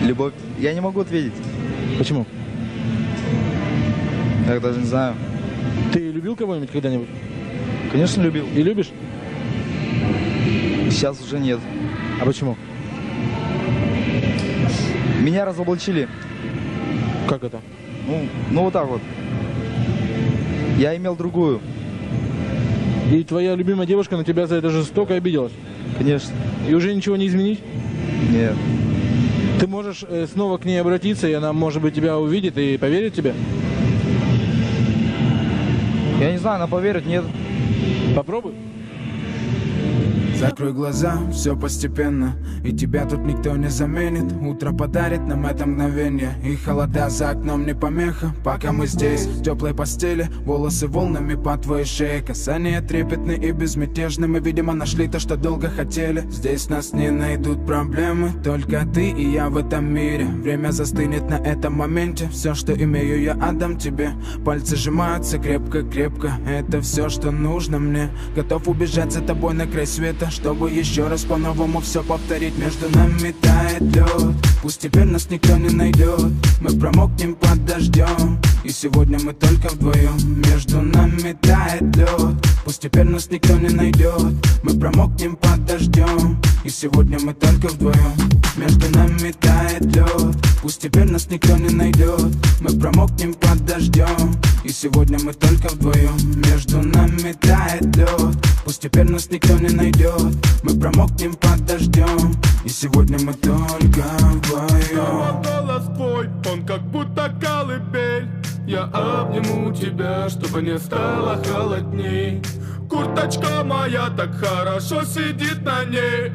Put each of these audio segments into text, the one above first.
Любовь. Я не могу ответить. Почему? Я даже не знаю. Ты любил кого-нибудь когда-нибудь? Конечно, любил. И любишь? Сейчас уже нет. А почему? Меня разоблачили. Как это? Ну вот так вот. Я имел другую. И твоя любимая девушка на тебя за это жестоко обиделась? Конечно. И уже ничего не изменить? Нет. Ты можешь снова к ней обратиться, и она, может быть, тебя увидит и поверит тебе? Я не знаю, она поверит, нет. Попробуй. Закрой глаза, все постепенно, и тебя тут никто не заменит. Утро подарит нам это мгновение, и холода за окном не помеха. Пока мы здесь, в теплой постели, волосы волнами по твоей шее. Касания трепетны и безмятежны, мы, видимо, нашли то, что долго хотели. Здесь нас не найдут проблемы, только ты и я в этом мире. Время застынет на этом моменте, все, что имею, я отдам тебе. Пальцы сжимаются крепко-крепко, это все, что нужно мне. Готов убежать за тобой на край света, чтобы еще раз по-новому все повторить. Между нами тает лед, пусть теперь нас никто не найдет. Мы промокнем под дождем, и сегодня мы только вдвоем. Между нами тает лед, пусть теперь нас никто не найдет. Мы промокнем под дождем, и сегодня мы только вдвоем. Между нами тает лед, пусть теперь нас никто не найдет. Мы промокнем под дождем, и сегодня мы только вдвоем. Между нами тает лед, пусть теперь нас никто не найдет. Мы промокнем под дождем, и сегодня мы только вдвоем. Голос твой, он как будто колыбель. Я обниму тебя, чтобы не стало холодней. Курточка моя так хорошо сидит на ней.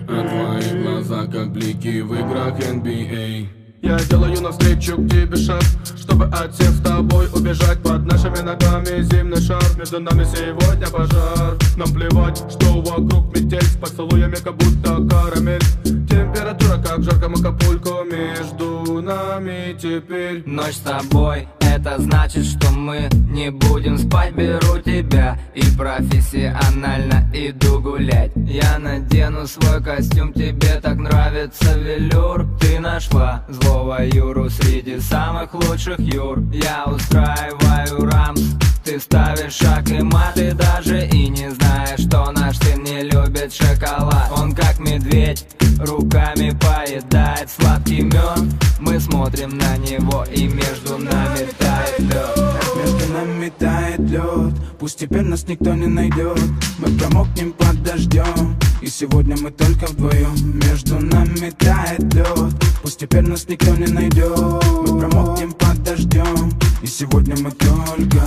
А твои глаза как блики в играх NBA. Я делаю навстречу к тебе шаг, чтобы от всех с тобой убежать. Под нашими ногами зимний шар, между нами сегодня пожар. Нам плевать, что вокруг метель, с поцелуями как будто карамель. Температура как в жарком Акапулько, между нами теперь. Ночь с тобой, это значит, что мы не будем спать. Беру тебя и профессионально иду гулять. Я надену свой костюм, тебе так нравится велюр. Ты нашла злого Юру среди самых лучших Юр. Я устраиваю рамс, ты ставишь шаг и мат. Ты даже и не знаешь, что наш сын не любит шоколад. Он как медведь, руками поедает сладкий мед. Мы смотрим на него, и между нами тает лед. Между нами тает лед, пусть теперь нас никто не найдет. Мы промокнем под дождем, и сегодня мы только вдвоем. Между нами тает лед, пусть теперь нас никто не найдет. Мы промокнем под дождем, и сегодня мы только